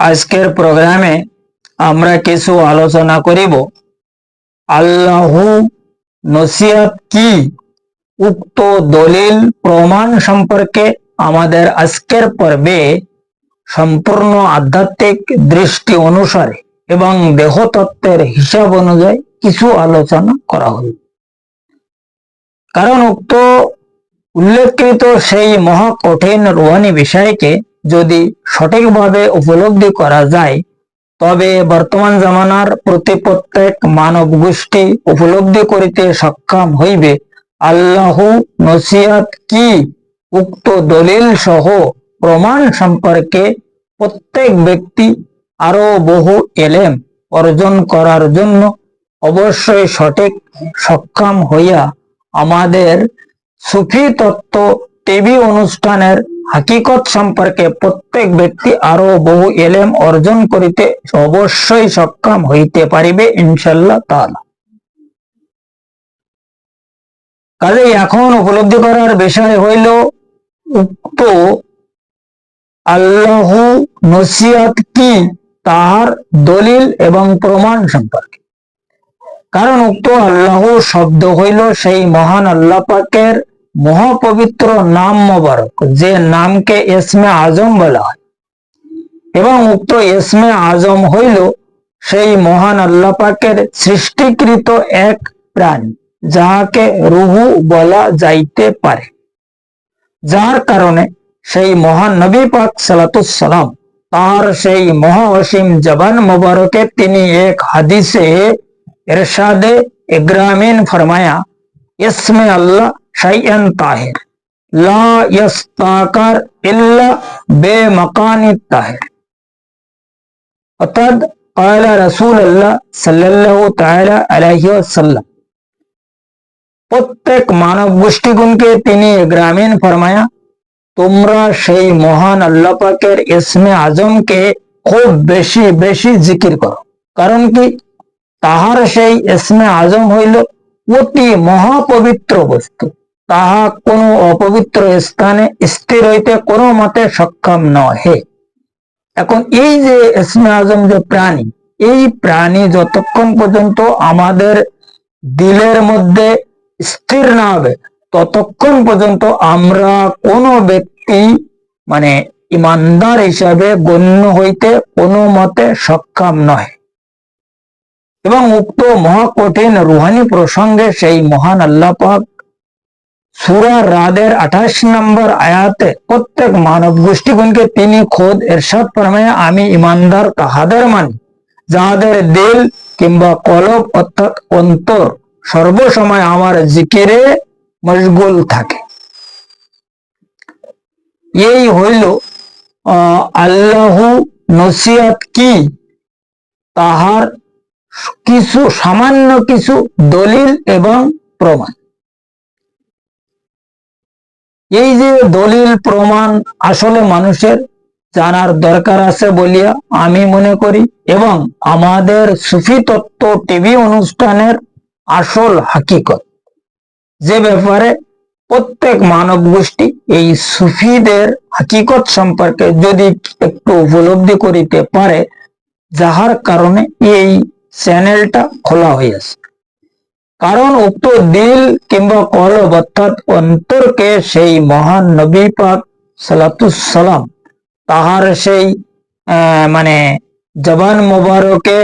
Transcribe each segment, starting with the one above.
আজকের প্রোগ্রামে আমরা কিছু আলোচনা করিব আল্লাহু নসিহত কি উক্ত দলিল প্রমাণ সম্পর্কে। আমাদের আজকের পর্বে সম্পূর্ণ আধ্যাত্মিক দৃষ্টি অনুসারে এবং দেহতত্ত্বের হিসাব অনুযায়ী কিছু আলোচনা করা হল। কারণ উক্ত উল্লেখকৃত সেই মহা কঠিন রুহানি বিষয়কে যদি সঠিকভাবে উপলব্ধি করা যায়, তবে বর্তমান জামানার প্রত্যেক মানব গোষ্ঠী উপলব্ধি করিতে সক্ষম হইবে আল্লাহু নসিহত কি উক্ত দলিল সহ প্রমাণ সম্পর্কে। প্রত্যেক ব্যক্তি আরো বহু এলেম অর্জন করার জন্য অবশ্যই সঠিক সক্ষম হইয়া আমাদের সুফি তত্ত্ব টিভি অনুষ্ঠানের হাকিকত সম্পর্কে প্রত্যেক ব্যক্তি আরো বহু এলেম অর্জন করিতে অবশ্যই সক্ষম হইতে পারিবে ইনশাআল্লাহ তাআলা। কাজে এখন উপলব্ধি করার বিষয় হইল উক্ত আল্লাহু নসিহত কি তাহার দলিল এবং প্রমাণ সম্পর্কে। কারণ উক্ত আল্লাহ শব্দ হইল সেই মহান আল্লাহ পাকের মহাপবিত্র নাম মোবারক, যে নামকে ইসমে আজম বলা হয়, এবং উক্ত ইসমে আজম হইল সেই মহান আল্লাহ পাকের সৃষ্টিকৃত এক প্রাণী, যাহাকে রুহু বলা যাইতে পারে, যার কারণে সেই মহান নবী পাক সাল্লাল্লাহু আলাইহি সাল্লাম তার সেই মহা অসীম জবান মোবারকে তিনি এক হাদিসে ইরশাদে ইকরামিন ফরমায়া, ইসমে আল্লাহ শাইআন তাহির লা ইস্তাকার ইল্লা বেমাকানিত তাহির। অর্থাৎ ক্বালা রাসূলুল্লাহ সাল্লাল্লাহু তাআলা আলাইহি ওয়াসাল্লাম, প্রত্যেক মানব গোষ্ঠীগণকে তিনি ইকরামিন ফরমায়া, তোমরা সেই মহান আল্লাহ পাকের ইসমে আজমকে খুব বেশি বেশি জিকির করো। কারণ কি, তাহার সেই ইসমে আজম হইল অতি মহাপবিত্র বস্তু, তাহা কোনো অপবিত্র স্থানে স্থির হইতে কোনো মতে সক্ষম নহে। এখন এই যে ইসমে আজম যে প্রাণী, এই প্রাণী যতক্ষণ পর্যন্ত আমাদের দিলের মধ্যে স্থির না হবে, ততক্ষণ পর্যন্ত আমরা কোনো ব্যক্তি ইমানদার হিসাবে গণ্য হইতে কোনো মতে সক্ষম নয়। এবং উক্ত মহাকঠিন রুহানি প্রসঙ্গে সেই মহান আল্লাহ পাক সূরা রাদের 28 নম্বর আয়াতে প্রত্যেক মানব গোষ্ঠীগণকে তিনি খোদ ইরশাদ ফরমায়া, আমি ইমানদার তাহাদের মানি যাহাদের দিল কিংবা কলব অর্থাৎ অন্তর সর্বসময় আমার জিকিরে মশগুল থাকে। এই হইল আল্লাহু নসিহত কি তাহার কিছু সামান্য কিছু দলিল এবং প্রমাণ। এই যে দলিল প্রমাণ আসলে মানুষের জানার দরকার আছে বলিয়া আমি মনে করি, এবং আমাদের সুফি তত্ত্ব টিভি অনুষ্ঠানের আসল হাকিকত, যে ব্যাপারে প্রত্যেক মানব গোষ্ঠী এই সুফিদের হাকিকত সম্পর্কে যদি একটু উপলব্ধি করিতে পারে, যাহার কারণে এই চ্যানেলটা খোলা হয়েছে। কারণ উক্ত দিল কিংবা কলব অর্থাৎ অন্তরকে সেই মহান নবী পাক সাল্লাল্লাহু আলাইহি সাল্লাম তাহার সেই জবান মোবারকে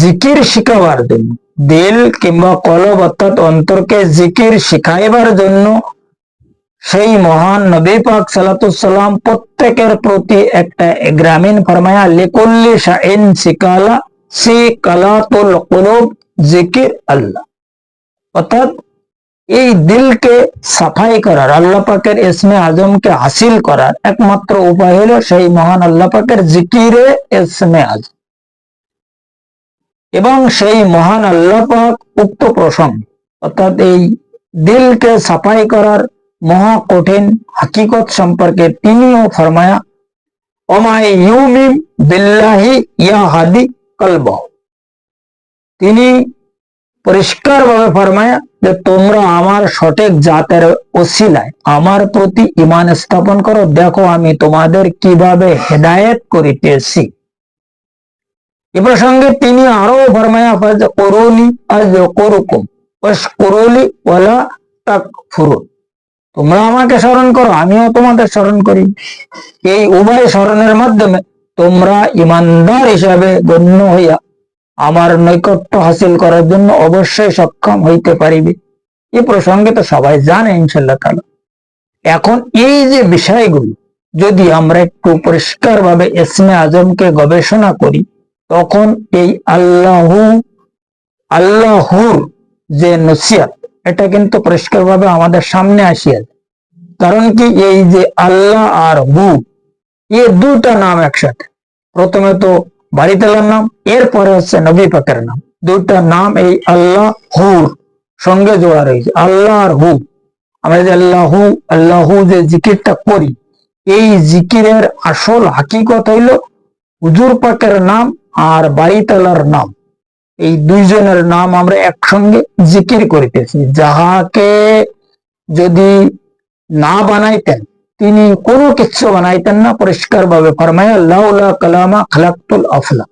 জিকির শিখাবার জন্য, দিল কিংবা কলব অর্থাৎ অন্তরকে জিকির শিখাইবার জন্য সেই মহান নবী পাক সাল্লাল্লাহু আলাইহি সাল্লাম প্রত্যেকের প্রতি একটা ইকরামিন ফরমায়া, লিকুল্লি শাইন সিকালা সিকালাতুল কুলুব জিকির আল্লাহ। অর্থাৎ এই দিলকে সাফাই করার, আল্লাহ পাকের ইসমে আজমকে হাসিল করার একমাত্র উপায় হলো সেই মহান আল্লাহ পাকের জিকিরে ইসমে আজম। এবং সেই মহান আল্লাহ পাক উক্ত প্রসঙ্গ অর্থাৎ এই দিলকে সাফাই করার মহা কঠিন হাকিকত সম্পর্কে তিনিও ফরমায়া, ওমাই ইউমিন বিল্লাহি ইয়াহাদি কলবহ। তিনি পরিষ্কার ভাবে ফরমায়া, যে তোমরা আমার সঠিক জাতের ওসিলায় আমার প্রতি ঈমান স্থাপন করো, দেখো আমি তোমাদের কিভাবে হেদায়েত করিতেছি। এ প্রসঙ্গে তিনি আরো ফরমায়া করুনি আজ করুকুম ওয়াশকুরুলি ওয়ালা তাকফুরুন, তোমরা আমাকে স্মরণ করো আমিও তোমাদের স্মরণ করি। এই উভয় স্মরণের মাধ্যমে তোমরা ইমানদার হিসাবে গণ্য হইয়া আমার নৈকট্য হাসিল করার জন্য অবশ্যই সক্ষম হইতে পারিবে। এই প্রসঙ্গে তো সবাই জানে ইনশাআল্লাহ তাআলা। এখন এই যে বিষয়গুলো যদি আমরা একটু পরিষ্কার ভাবে ইসমে আজমকে গবেষণা করি, তখন এই আল্লাহুর যে নসিহত এটা কিন্তু পরিষ্কার ভাবে আমাদের সামনে আসিয়া যায়। কারণ কি, এই যে আল্লাহ আর হু, এই দুটা নাম একসাথে, প্রথমে তো বাড়িতালার নাম, এরপরে হচ্ছে নবী পাকের নাম, দুটা নাম এই আল্লাহ হুর সঙ্গে জোড়া রয়েছে। আল্লাহ আর হু, আমরা যে আল্লাহু যে জিকিরটা করি, এই জিকিরের আসল হাকিকত হইল হুজুর পাকের নাম আর বাড়িতালার নাম, এই দুইজনের নাম আমরা একসঙ্গে জিকির করিতেছি। যাহাকে যদি না বানাইতেন তিনি কোনো কিছু বানাইতেন না, পরিষ্কার ভাবে ফরমায়া লাউলা কালামা খালাকতুল আফলাক,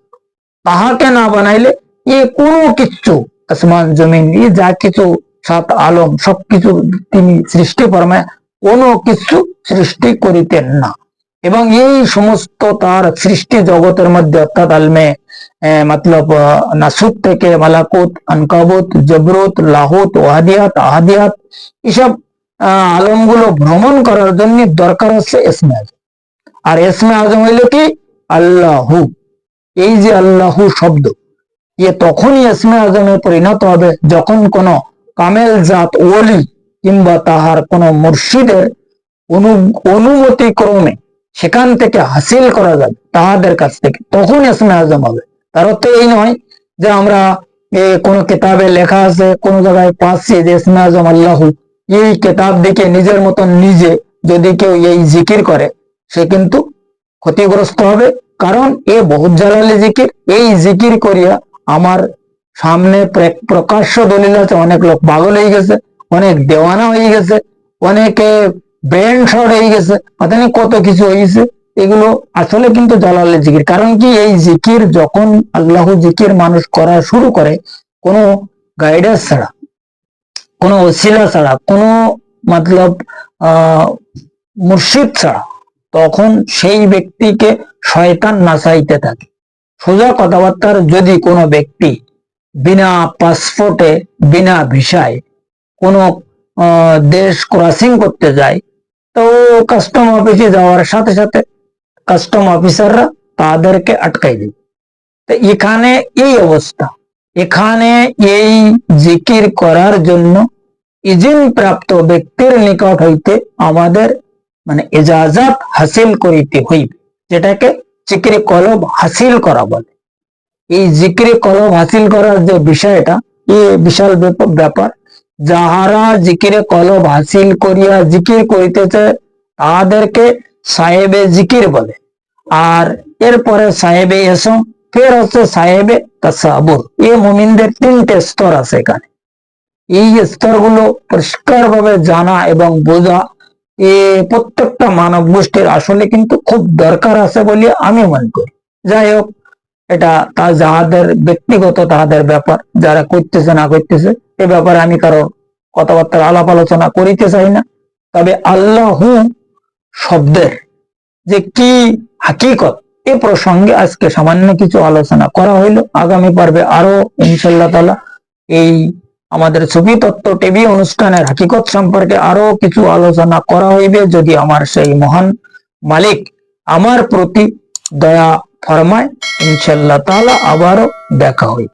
তাহাকে না বানাইলে এ কোনো কিছু আসমান জমিন এ যা কিছু সাত আলম সবকিছু তিনি সৃষ্টি ফরমায়া কোনো কিছু সৃষ্টি করিতেন না। এবং এই সমস্ত তার সৃষ্টি জগতের মধ্যে অর্থাৎ আলমে মতলব নাসুত থেকে মালাকুত, আনকাবুত, জবরুত, লাহুত, ওয়াহাদিয়াত, আহাদিয়াত, এসব আলমগুলো ভ্রমণ করার জন্য দরকার হচ্ছে ইসমে আজম। আর ইসমে আজম হইল কি আল্লাহু। এই যে আল্লাহু শব্দ এ তখনই ইসমে আজমে পরিণত হবে যখন কোন কামেল জাত ওলি কিংবা তাহার কোন মুর্শিদের অনুমতি ক্রমে সেখান থেকে হাসিল করা যাবে তাহাদের কাছ থেকে, তখন ইসমে আজম হবে। তার অর্থ এই নয় যে আমরা কোন কিতাবে লেখা আছে, কোন জায়গায় পাচ্ছি যে ইসমে আজম আল্লাহু, এই কিতাব দেখে নিজের মতন নিজে যদি কেউ এই জিকির করে সে কিন্তু ক্ষতিগ্রস্ত হবে। কারণ এ বহুত জালালি জিকির, এই জিকির করিয়া আমার সামনে প্রকাশ্য দলিল আছে, অনেক লোক পাগল হয়ে গেছে, অনেক দেওয়ানা হয়ে গেছে, অনেকে ব্রেন শর্ট হয়ে গেছে, অতএব কত কিছু হয়েছে। এগুলো আসলে কিন্তু জালালি জিকির। কারণ কি, এই জিকির যখন আল্লাহ জিকির মানুষ করা শুরু করে কোনো গাইডেন্স ছাড়া, কোনো ওসিলা ছাড়া, কোনো মতলব মুর্শিদ ছাড়া, তখন সেই ব্যক্তিকে শয়তান নাচাইতে থাকে। সোজা কথাবার্তার যদি কোনো ব্যক্তি বিনা পাসপোর্টে বিনা ভিসায় কোনো দেশ ক্রসিং করতে যায়, তো কাস্টম অফিসে যাওয়ার সাথে সাথে কাস্টম অফিসাররা তাদেরকে আটকাই দেবে। তো এখানে এই অবস্থা, এখানে এই জিকির করার জন্য ইজিন প্রাপ্ত ব্যক্তির নিকট হইতে আমাদের মানে ইজাজত হাসিল করিতে হইবে, যেটাকে জিকিরে কলব হাসিল করা বলে। এই জিকিরে কলব হাসিল করার যে বিষয়টা, এই বিশাল ব্যাপার। যাহারা জিকিরে কলব হাসিল করিয়া জিকির করিতেছে তাদেরকে সাহেবে জিকির বলে। আর এরপরে সাহেবে এসম, ফের হচ্ছে সাহেবে তাসাবুর। এই মুমিনদের তিনটে স্তর আছে এখানে। এই স্তরগুলো পরিষ্কার ভাবে জানা এবং বোঝা প্রত্যেকটা মানব গোষ্ঠীর আসলে কিন্তু খুব দরকার আছে বলে আমি মনে করি। যাই হোক, এটা যাহাদের ব্যক্তিগত তাহাদের ব্যাপার, যারা করতেছে না করতেছে এ ব্যাপারে আমি কারো কথাবার্তার আলাপ আলোচনা করিতে চাই না। তবে আল্লাহু শব্দের যে কি হাকিকত এ প্রসঙ্গে আজকে সামান্য কিছু আলোচনা করা হইল। আগামী পর্বে আরো ইনশাআল্লাহ তাআলা এই আমাদের সুফি তত্ত্ব টিভি অনুষ্ঠানের হাকিকত সম্পর্কে আরো কিছু আলোচনা করা হইবে, যদি আমার সেই মহান মালিক আমার প্রতি দয়া ফরমায়। ইনশাআল্লাহ তাআলা আবারও দেখা হইবে।